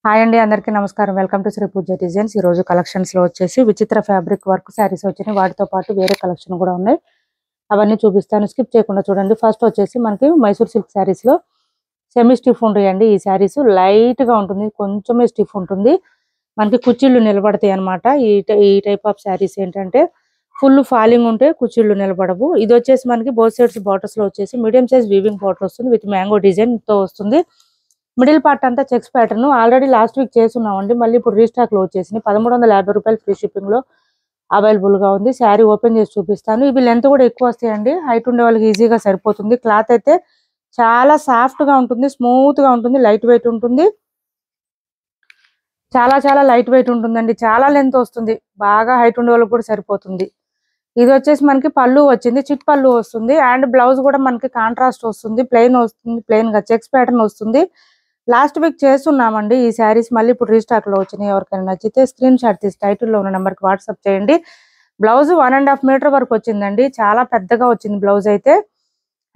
Hi అండి, అందరికీ నమస్కారం. Welcome to Shri Pooja designs. ఈ రోజు కలెక్షన్స్ లో వచ్చేసి విచిత్ర ఫ్యాబ్రిక్ వర్క్ శారీస్ వచ్చినాయి. వాటితో పాటు వేరే కలెక్షన్ కూడా ఉన్నాయి. అవన్నీ చూపిస్తాను, స్కిప్ చేయకుండా చూడండి. ఫస్ట్ వచ్చేసి మనకి మైసూర్ సిల్క్ శారీస్ లో సెమీ స్టిఫ్ ఉంటాయండి. ఈ శారీస్ లైట్ గా ఉంటుంది, కొంచెమే స్టిఫ్ ఉంటుంది. మనకి కుచ్చిళ్ళు నిలబడతాయి అనమాట. ఈ టైప్ ఆఫ్ శారీస్ ఏంటంటే ఫుల్ ఫాలింగ్ ఉంటే కుచ్చిళ్ళు నిలబడవు. ఇది వచ్చేసి మనకి బోత్ సైడ్స్ బార్డర్స్ లో వచ్చేసి మీడియం సైజ్ వీవింగ్ బార్డర్ వస్తుంది విత్ మ్యాంగో డిజైన్ తో వస్తుంది. మిడిల్ పార్ట్ అంతా checks pattern already last week చేస్తున్నామండి. మళ్ళీ ఇప్పుడు రీస్టాక్ లో వచ్చేసింది. 1350 రూపాయలు ఫ్రీ షిప్పింగ్ లో అవైలబుల్ గా ఉంది. శారీ ఓపెన్ చేసి చూపిస్తాను. ఇవి లెంత్ కూడా ఎక్కువ వస్తాయండి. హైట్ ఉండే వాళ్ళకి ఈజీగా సరిపోతుంది. క్లాత్ అయితే చాలా సాఫ్ట్ గా ఉంటుంది, స్మూత్ గా ఉంటుంది, లైట్ వెయిట్ ఉంటుంది. చాలా చాలా లైట్ వెయిట్ ఉంటుందండి. చాలా లెంత్ వస్తుంది. బాగా హైట్ ఉండే వాళ్ళకి కూడా సరిపోతుంది. ఇది వచ్చేసి మనకి పళ్ళు వచ్చింది, చిట్ పళ్ళు వస్తుంది. అండ్ బ్లౌజ్ కూడా మనకి కాంట్రాస్ట్ వస్తుంది, ప్లెయిన్ వస్తుంది, ప్లెయిన్ గా చెక్స్ ప్యాటర్న్ వస్తుంది. లాస్ట్ వీక్ చేస్తున్నామండి ఈ శారీస్. మళ్ళీ ఇప్పుడు రీస్టాక్ లో వచ్చినాయి. ఎవరికైనా నచ్చితే స్క్రీన్ షాట్ తీసి టైటిల్లో ఉన్న నెంబర్కి వాట్సాప్ చేయండి. బ్లౌజ్ 1.5 మీటర్ వరకు వచ్చిందండి. చాలా పెద్దగా వచ్చింది బ్లౌజ్ అయితే.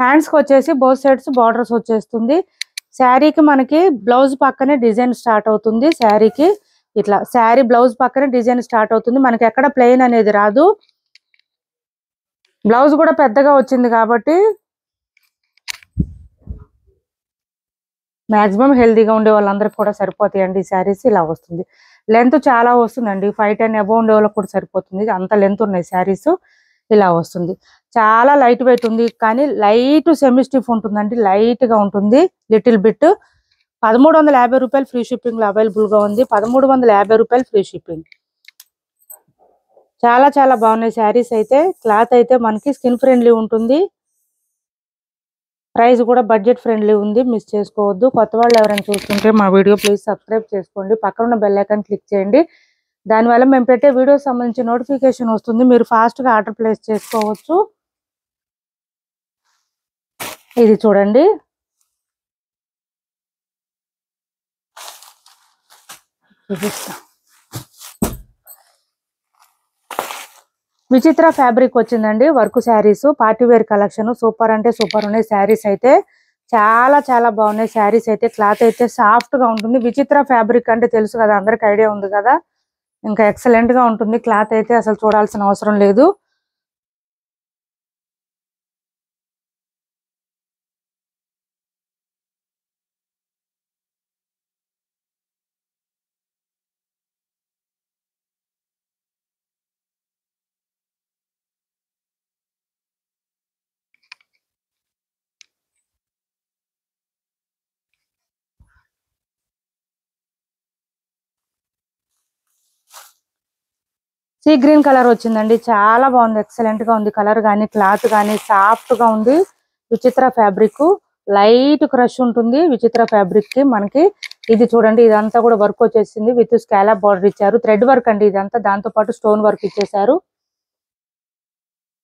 హ్యాండ్స్ కి వచ్చేసి బోత్ సైడ్స్ బార్డర్స్ వచ్చేస్తుంది. శారీకి మనకి బ్లౌజ్ పక్కనే డిజైన్ స్టార్ట్ అవుతుంది. శారీకి ఇట్లా శారీ బ్లౌజ్ పక్కనే డిజైన్ స్టార్ట్ అవుతుంది. మనకి ఎక్కడ ప్లెయిన్ అనేది రాదు. బ్లౌజ్ కూడా పెద్దగా వచ్చింది కాబట్టి మాక్సిమం హెల్దీగా ఉండే వాళ్ళందరికీ కూడా సరిపోతాయండి. ఈ శారీస్ ఇలా వస్తుంది. లెంత్ చాలా వస్తుందండి. 5'10" అబౌవ్ ఉండే వాళ్ళకి కూడా సరిపోతుంది. అంత లెంత్ ఉన్నాయి శారీస్. ఇలా వస్తుంది. చాలా లైట్ వెయిట్ ఉంది, కానీ లైట్ సెమీ స్టిఫ్ ఉంటుందండి. లైట్ గా ఉంటుంది లిటిల్ బిట్. 1350 రూపాయలు ఫ్రీ షిప్పింగ్ లో అవైలబుల్ గా ఉంది. 1350 రూపాయలు ఫ్రీ షిప్పింగ్. చాలా చాలా బాగున్నాయి శారీస్ అయితే. క్లాత్ అయితే మనకి స్కిన్ ఫ్రెండ్లీ ఉంటుంది. ప్రైస్ కూడా బడ్జెట్ ఫ్రెండ్లీ ఉంది, మిస్ చేసుకోవద్దు. కొత్త వాళ్ళు ఎవరైనా చూస్తుంటే మా వీడియో ప్లీజ్ సబ్స్క్రైబ్ చేసుకోండి. పక్కన ఉన్న బెల్ ఐకాన్ క్లిక్ చేయండి. దానివల్ల మేము పెట్టే వీడియోస్ సంబంధించి నోటిఫికేషన్ వస్తుంది. మీరు ఫాస్ట్ గా ఆర్డర్ ప్లేస్ చేసుకోవచ్చు. ఇది చూడండి, విచిత్ర ఫ్యాబ్రిక్ వచ్చిందండి. Work saris, party wear collection. Super అంటే సూపర్ ఉన్నాయి శారీస్ అయితే. చాలా చాలా బాగున్నాయి శారీస్ అయితే. క్లాత్ అయితే సాఫ్ట్ గా ఉంటుంది. విచిత్ర ఫ్యాబ్రిక్ అంటే తెలుసు కదా, అందరికి ఐడియా ఉంది కదా. ఇంకా ఎక్సలెంట్ గా ఉంటుంది. క్లాత్ అయితే అసలు చూడాల్సిన అవసరం లేదు. సీ గ్రీన్ కలర్ వచ్చిందండి. చాలా బాగుంది, ఎక్సలెంట్ గా ఉంది. కలర్ గానీ క్లాత్ గానీ సాఫ్ట్ గా ఉంది. విచిత్ర ఫ్యాబ్రిక్ లైట్ క్రష్ ఉంటుంది విచిత్ర ఫ్యాబ్రిక్ కి. మనకి ఇది చూడండి, ఇదంతా కూడా వర్క్ వచ్చేసింది. విత్ స్కాలప్ బార్డర్ ఇచ్చారు. థ్రెడ్ వర్క్ అండి ఇదంతా. దాంతో పాటు స్టోన్ వర్క్ ఇచ్చేసారు.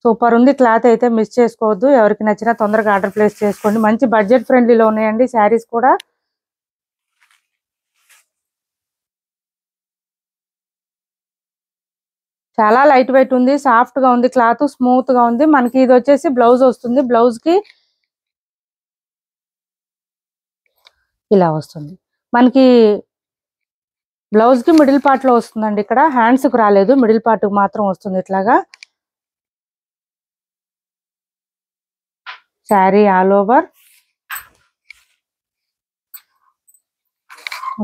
సూపర్ ఉంది. క్లాత్ అయితే మిస్ చేసుకోవద్దు. ఎవరికి నచ్చినా తొందరగా ఆర్డర్ ప్లేస్ చేసుకోండి. మంచి బడ్జెట్ ఫ్రెండ్లీలో ఉన్నాయండి శారీస్ కూడా. చాలా లైట్ వెయిట్ ఉంది, సాఫ్ట్ గా ఉంది, క్లాత్ స్మూత్ గా ఉంది. మనకి ఇది వచ్చేసి బ్లౌజ్ వస్తుంది. బ్లౌజ్ కి ఇలా వస్తుంది. మనకి బ్లౌజ్ కి మిడిల్ పార్ట్ లో వస్తుందండి. ఇక్కడ హ్యాండ్స్ కు రాలేదు, మిడిల్ పార్ట్ మాత్రం వస్తుంది. ఇట్లాగా శారీ ఆల్ ఓవర్.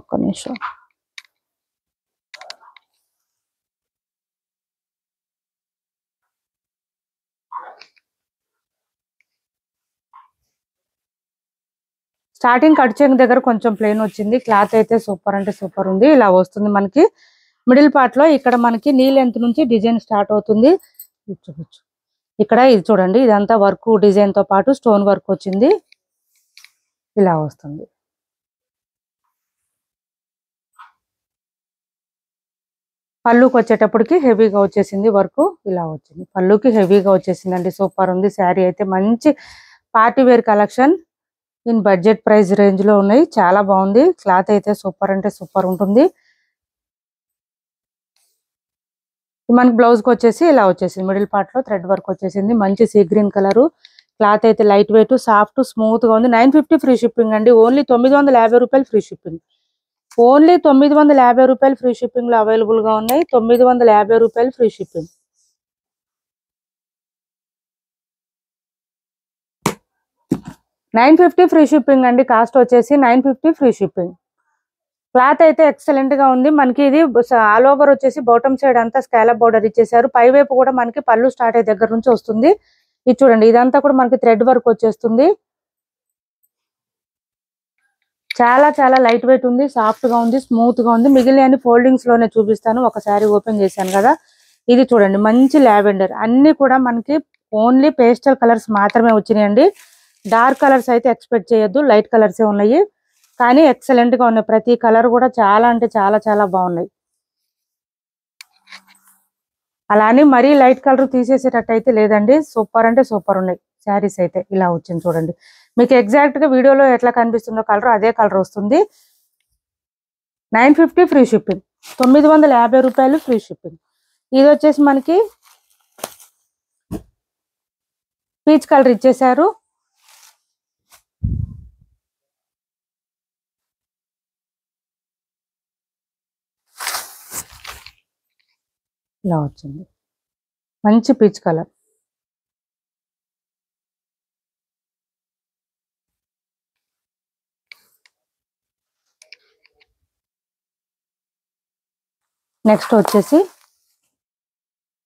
ఒక్క నిమిషం. స్టార్టింగ్ కట్ చెంగ్ దగ్గర కొంచెం ప్లెయిన్ వచ్చింది. క్లాత్ అయితే సూపర్ అంటే సూపర్ ఉంది. ఇలా వస్తుంది. మనకి మిడిల్ పార్ట్ లో ఇక్కడ మనకి నీ లెంత్ నుంచి డిజైన్ స్టార్ట్ అవుతుంది. ఇక్కడ ఇది చూడండి, ఇదంతా వర్క్ డిజైన్ తో పాటు స్టోన్ వర్క్ వచ్చింది. ఇలా వస్తుంది. పళ్ళుకి వచ్చేటప్పటికి హెవీగా వచ్చేసింది వర్క్. ఇలా వచ్చింది, పళ్ళుకి హెవీగా వచ్చేసింది అండి. సూపర్ ఉంది శారీ అయితే. మంచి party wear collection in budget price range లో ఉన్నాయి. చాలా బాగుంది. క్లాత్ అయితే సూపర్ అంటే సూపర్ ఉంటుంది. మనకి బ్లౌజ్ కి వచ్చేసి ఇలా వచ్చేసింది. మిడిల్ పార్ట్ లో థ్రెడ్ వర్క్ వచ్చేసింది. మంచి సీ గ్రీన్ కలర్. క్లాత్ అయితే లైట్ వెయిట్, సాఫ్ట్, స్మూత్ గా ఉంది. 950 ఫ్రీ షిప్పింగ్ అండి. ఓన్లీ 950 రూపాయలు ఫ్రీ షిప్పింగ్. ఓన్లీ 950 రూపాయలు ఫ్రీ షిప్పింగ్ లో అవైలబుల్ గా ఉన్నాయి. 950 రూపాయలు ఫ్రీ షిప్పింగ్. 950 ఫ్రీ షిప్పింగ్ అండి. కాస్ట్ వచ్చేసి 950 ఫ్రీ షిప్పింగ్. క్లాత్ అయితే ఎక్సలెంట్ గా ఉంది. మనకి ఇది ఆల్ ఓవర్ వచ్చేసి బాటమ్ సైడ్ అంతా స్కాలప్ బోర్డర్ ఇచ్చేసారు. పై వైపు కూడా మనకి పళ్ళు స్టార్ట్ అయ్యే దగ్గర నుంచి వస్తుంది. ఇది చూడండి, ఇదంతా కూడా మనకి థ్రెడ్ వర్క్ వచ్చేస్తుంది. చాలా చాలా లైట్ వెయిట్ ఉంది, సాఫ్ట్ గా ఉంది, స్మూత్ గా ఉంది. మిగిలిన ఫోల్డింగ్స్ లోనే చూపిస్తాను. ఒకసారి ఓపెన్ చేశాను కదా, ఇది చూడండి మంచి లావెండర్. అన్ని కూడా మనకి ఓన్లీ పేస్టల్ కలర్స్ మాత్రమే వచ్చినాయండి. డార్క్ కలర్స్ అయితే ఎక్స్పెక్ట్ చేయొద్దు, లైట్ కలర్సే ఉన్నాయి. కానీ ఎక్సలెంట్ గా ఉన్నాయి. ప్రతి కలర్ కూడా చాలా అంటే చాలా చాలా బాగున్నాయి. అలానే మరీ లైట్ కలర్ తీసేసేటట్టు అయితే లేదండి. సూపర్ అంటే సూపర్ ఉన్నాయి శారీస్ అయితే. ఇలా వచ్చింది చూడండి, మీకు ఎగ్జాక్ట్ గా వీడియోలో ఎట్లా కనిపిస్తుందో కలర్ అదే కలర్ వస్తుంది. 950 ఫ్రీ షిప్పింగ్. 950 రూపాయలు ఫ్రీ షిప్పింగ్. ఇది వచ్చేసి మనకి పీచ్ కలర్ ఇచ్చేసారు. ఇలా వచ్చింది మంచి పీచ్ కలర్. నెక్స్ట్ వచ్చేసి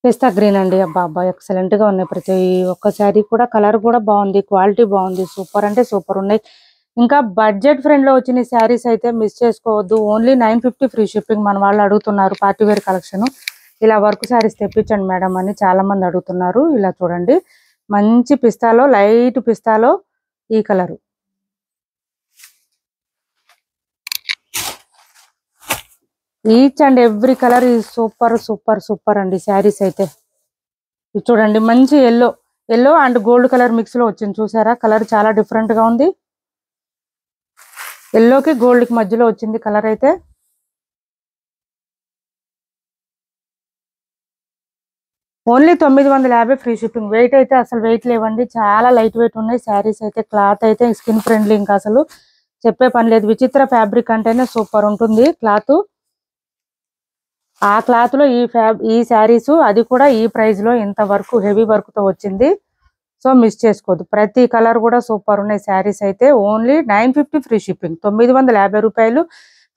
పిస్తా గ్రీన్ అండి. అబ్బా ఎక్సలెంట్ గా ఉన్నాయి. ప్రతి ఒక్క శారీ కూడా కలర్ కూడా బాగుంది, క్వాలిటీ బాగుంది, సూపర్ అంటే సూపర్ ఉన్నాయి. ఇంకా బడ్జెట్ ఫ్రెండ్ లో వచ్చిన శారీస్ అయితే మిస్ చేసుకోవద్దు. Only 950 free shipping. మన వాళ్ళు అడుగుతున్నారు పార్టీ వేర్ కలెక్షన్, ఇలా వర్క్ శారీస్ తెప్పించండి మేడం అని చాలా మంది అడుగుతున్నారు. ఇలా చూడండి మంచి పిస్తాలో, లైట్ పిస్తాలో ఈ colour. Each and every colour ఈ సూపర్ సూపర్ సూపర్ అండి. శారీస్ అయితే ఇది చూడండి మంచి yellow and gold colour mix లో వచ్చింది. చూసారా, కలర్ చాలా డిఫరెంట్ గా ఉంది. ఎల్లోకి గోల్డ్ కి మధ్యలో వచ్చింది కలర్ అయితే. Only 950 free shipping. వెయిట్ అయితే అసలు వెయిట్ లేవండి, చాలా లైట్ వెయిట్ ఉన్నాయి శారీస్ అయితే. క్లాత్ అయితే స్కిన్ ఫ్రెండ్లీ, ఇంకా అసలు చెప్పే పని లేదు. విచిత్ర ఫ్యాబ్రిక్ అంటేనే సూపర్ ఉంటుంది క్లాత్. ఆ క్లాత్ లో ఈ శారీస్, అది కూడా ఈ ప్రైస్ లో ఇంత వర్క్, హెవీ వర్క్ తో వచ్చింది. సో మిస్ చేసుకోవద్దు. ప్రతి కలర్ కూడా సూపర్ ఉన్నాయి శారీస్ అయితే. Only 950 free shipping. 950 రూపాయలు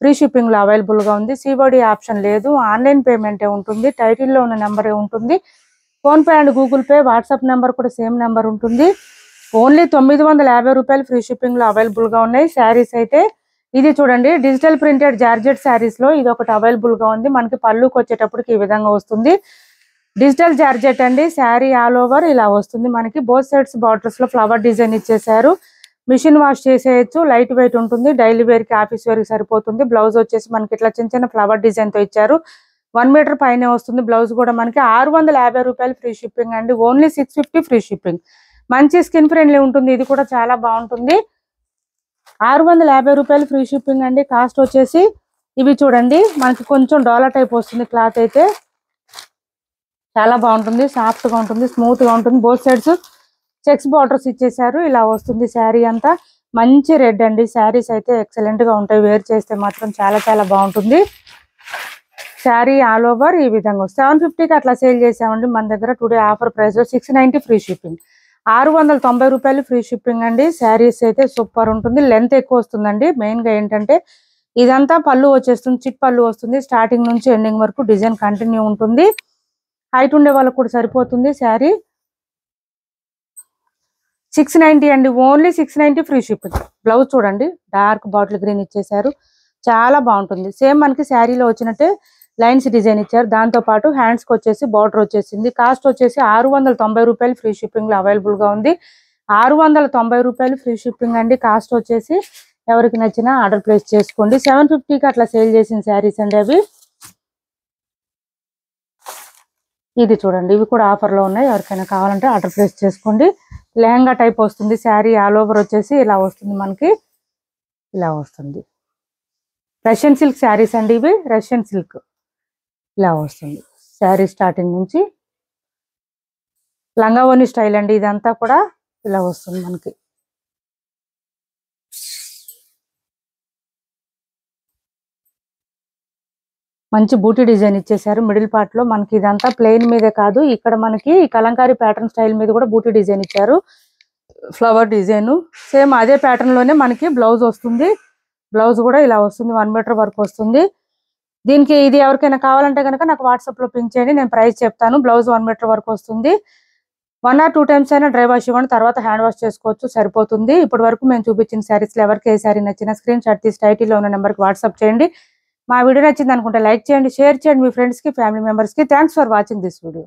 ఫ్రీ షిప్పింగ్ లో అవైలబుల్ గా ఉంది. సిఓడి ఆప్షన్ లేదు, ఆన్లైన్ పేమెంటే ఉంటుంది. టైటిల్లో ఉన్న నెంబరే ఉంటుంది. Phone pay and Google pay, WhatsApp number కూడా సేమ్ నెంబర్ ఉంటుంది. ఓన్లీ 950 రూపాయలు ఫ్రీ షిప్పింగ్ లో అవైలబుల్ గా ఉన్నాయి శారీస్ అయితే. ఇది చూడండి డిజిటల్ ప్రింటెడ్ జార్జెట్ శారీస్ లో ఇది ఒకటి అవైలబుల్ గా ఉంది. మనకి పళ్ళుకి వచ్చేటప్పటికి ఈ విధంగా వస్తుంది. డిజిటల్ జార్జెట్ అండి. శారీ ఆల్ ఓవర్ ఇలా వస్తుంది. మనకి బోత్ సైడ్స్ బార్డర్స్ లో ఫ్లవర్ డిజైన్ ఇచ్చేసారు. మిషన్ వాష్ చేసేయచ్చు, లైట్ వెయిట్ ఉంటుంది. డైలీ వేర్ కి, ఆఫీస్ వేర్ కి సరిపోతుంది. బ్లౌజ్ వచ్చేసి మనకి ఇట్లా చిన్న చిన్న ఫ్లవర్ డిజైన్ తో ఇచ్చారు. 1 మీటర్ పైనే వస్తుంది. బ్లౌజ్ కూడా మనకి 650 రూపాయలు ఫ్రీ షిప్పింగ్ అండి. Only 650 free shipping. మంచి స్కిన్ ఫ్రెండ్లీ ఉంటుంది. ఇది కూడా చాలా బాగుంటుంది. 650 రూపాయలు ఫ్రీ షిప్పింగ్ అండి. కాస్ట్ వచ్చేసి ఇవి చూడండి మనకి కొంచెం డోలా టైప్ వస్తుంది. క్లాత్ అయితే చాలా బాగుంటుంది, సాఫ్ట్ గా ఉంటుంది, స్మూత్ గా ఉంటుంది. బోత్ సైడ్స్ చెక్స్ బార్డర్స్ ఇచ్చేసారు. ఇలా వస్తుంది శారీ అంతా. మంచి రెడ్ అండి. శారీస్ అయితే ఎక్సలెంట్ గా ఉంటాయి, వేర్ చేస్తే మాత్రం చాలా చాలా బాగుంటుంది. శారీ ఆల్ ఓవర్ ఈ విధంగా 750కి అట్లా సేల్ చేసామండి. మన దగ్గర టుడే ఆఫర్ ప్రైస్ లో 690 ఫ్రీ షిప్పింగ్. 690 రూపాయలు ఫ్రీ షిప్పింగ్ అండి. శారీస్ అయితే సూపర్ ఉంటుంది. లెంత్ ఎక్కువ వస్తుందండి. మెయిన్ గా ఏంటంటే ఇదంతా పళ్ళు వచ్చేస్తుంది, చిట్ పళ్ళు వస్తుంది. స్టార్టింగ్ నుంచి ఎండింగ్ వరకు డిజైన్ కంటిన్యూ ఉంటుంది. హైట్ ఉండే వాళ్ళకు కూడా సరిపోతుంది శారీ. 690 అండి. Only 690 free shipping. బ్లౌజ్ చూడండి డార్క్ బాటిల్ గ్రీన్ ఇచ్చేసారు, చాలా బాగుంటుంది. సేమ్ మనకి శారీలో వచ్చినట్టే లైన్స్ డిజైన్ ఇచ్చారు. దాంతో పాటు హ్యాండ్స్ కి వచ్చేసి బార్డర్ వచ్చేసింది. కాస్ట్ వచ్చేసి 690 రూపాయలు ఫ్రీ షిప్పింగ్ లో అవైలబుల్ గా ఉంది. 690 రూపాయలు ఫ్రీ షిప్పింగ్ అండి. కాస్ట్ వచ్చేసి ఎవరికి నచ్చినా ఆర్డర్ ప్లేస్ చేసుకోండి. 750కి అట్లా సేల్ చేసిన శారీస్ అండి అవి. ఇది చూడండి, ఇవి కూడా ఆఫర్ లో ఉన్నాయి. ఎవరికైనా కావాలంటే ఆర్డర్ ప్లేస్ చేసుకోండి. లెహంగా టైప్ వస్తుంది శారీ. ఆల్ ఓవర్ వచ్చేసి ఇలా వస్తుంది మనకి. ఇలా వస్తుంది. రష్యన్ సిల్క్ శారీస్ అండి ఇవి. రష్యన్ సిల్క్ ఇలా వస్తుంది శారీ. స్టార్టింగ్ నుంచి లంగావోని స్టైల్ అండి. ఇదంతా కూడా ఇలా వస్తుంది మనకి. మంచి బూటీ డిజైన్ ఇచ్చేసారు మిడిల్ పార్ట్ లో. మనకి ఇదంతా ప్లెయిన్ మీదే కాదు, ఇక్కడ మనకి కలంకారీ ప్యాటర్న్ స్టైల్ మీద కూడా బూటీ డిజైన్ ఇచ్చారు. ఫ్లవర్ డిజైన్ సేమ్ అదే ప్యాటర్న్ లోనే మనకి బ్లౌజ్ వస్తుంది. బ్లౌజ్ కూడా ఇలా వస్తుంది, 1 మీటర్ వరకు వస్తుంది. దీనికి ఇది ఎవరికైనా కావాలంటే కనుక నాకు వాట్సాప్ లో పింక్ చేయండి, నేను ప్రైస్ చెప్తాను. బ్లౌజ్ 1 మీటర్ వరకు వస్తుంది. 1 or 2 టైమ్స్ అయినా డ్రై వాష్ ఇవ్వండి, తర్వాత హ్యాండ్ వాష్ చేసుకోవచ్చు, సరిపోతుంది. ఇప్పటి వరకు మేము చూపించిన శారీస్ లో ఎవరికి ఏ శారీ నచ్చిన స్క్రీన్ షాట్ తీసి టైటిల్లో ఉన్న నెంబర్కి వాట్సాప్ చేయండి. మా వీడియో నచ్చింది అనుకుంటే లైక్ చేయండి, షేర్ చేయండి మీ ఫ్రెండ్స్ కి, ఫ్యామిలీ మెంబర్స్ కి. Thanks for watching this video.